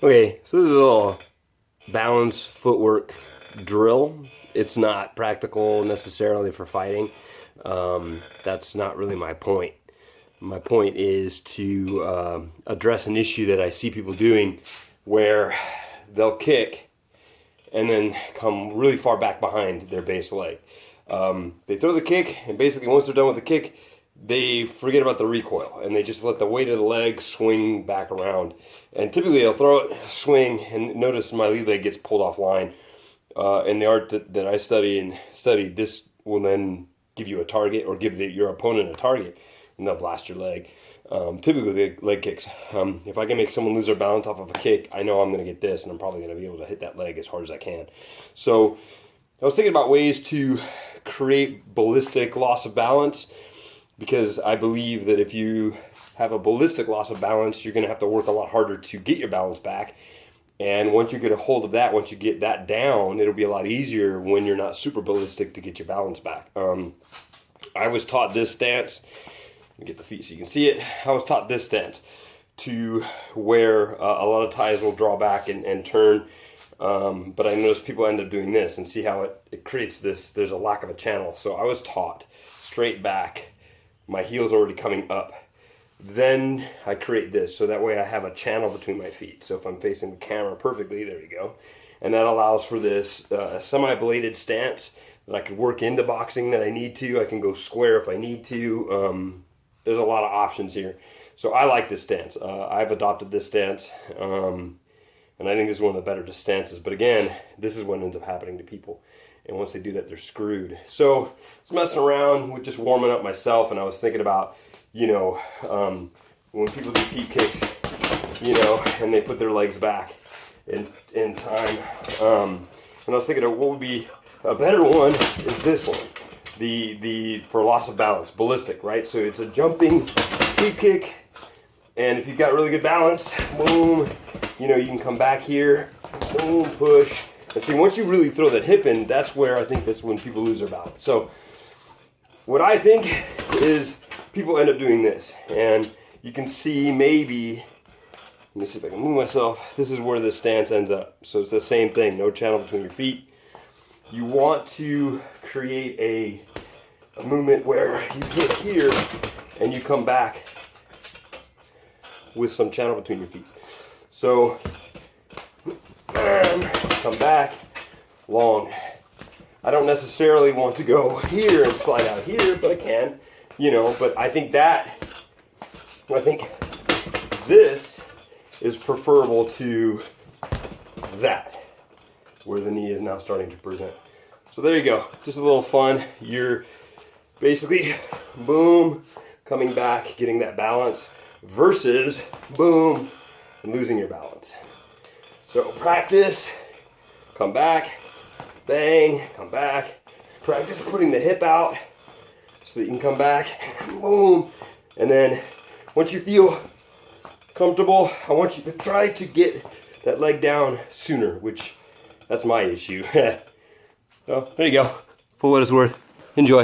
Okay, so this is a little balance footwork drill. It's not practical necessarily for fighting. That's not really my point. My point is to address an issue that I see people doing where they'll kick and then come really far back behind their base leg. They throw the kick, and basically once they're done with the kick, they forget about the recoil and they just let the weight of the leg swing back around. And typically they'll throw it, swing, and notice my lead leg gets pulled offline. In the art that I studied, this will then give you a target or give your opponent a target, and they'll blast your leg. Typically with leg kicks, if I can make someone lose their balance off of a kick, I know I'm going to get this, and I'm probably going to be able to hit that leg as hard as I can. So I was thinking about ways to create ballistic loss of balance, because I believe that if you have a ballistic loss of balance, you're going to have to work a lot harder to get your balance back. And once you get a hold of that, once you get that down, it'll be a lot easier when you're not super ballistic to get your balance back. I was taught this stance. Let me get the feet so you can see it. I was taught this stance to where a lot of ties will draw back and turn. But I notice people end up doing this and see how it creates this. There's a lack of a channel. So I was taught straight back. My heel's already coming up. Then I create this, so that way I have a channel between my feet. So if I'm facing the camera perfectly, there you go. And that allows for this semi-bladed stance that I could work into boxing that I need to. I can go square if I need to. There's a lot of options here. So I like this stance. I've adopted this stance, and I think this is one of the better stances. But again, this is what ends up happening to people. And once they do that, they're screwed. So I was messing around with just warming up myself, and I was thinking about, when people do teep kicks, and they put their legs back in time. And I was thinking of what would be a better one is this one, the for loss of balance, ballistic, right? So it's a jumping teep kick, and if you've got really good balance, boom, you can come back here, boom, push. And see, once you really throw that hip in, that's where I think that's when people lose their balance. So what I think is people end up doing this. And you can see maybe, let me see if I can move myself. This is where the stance ends up. So it's the same thing, no channel between your feet. You want to create a movement where you get here and you come back with some channel between your feet. So come back, long. I don't necessarily want to go here and slide out here, but I can, but I think this is preferable to that, where the knee is now starting to present. So there you go, just a little fun. You're basically, boom, coming back, getting that balance, versus, boom, and losing your balance. So practice, come back, bang, come back. Practice putting the hip out so that you can come back, boom. And then once you feel comfortable, I want you to try to get that leg down sooner, which that's my issue. So there you go, for what it's worth. Enjoy.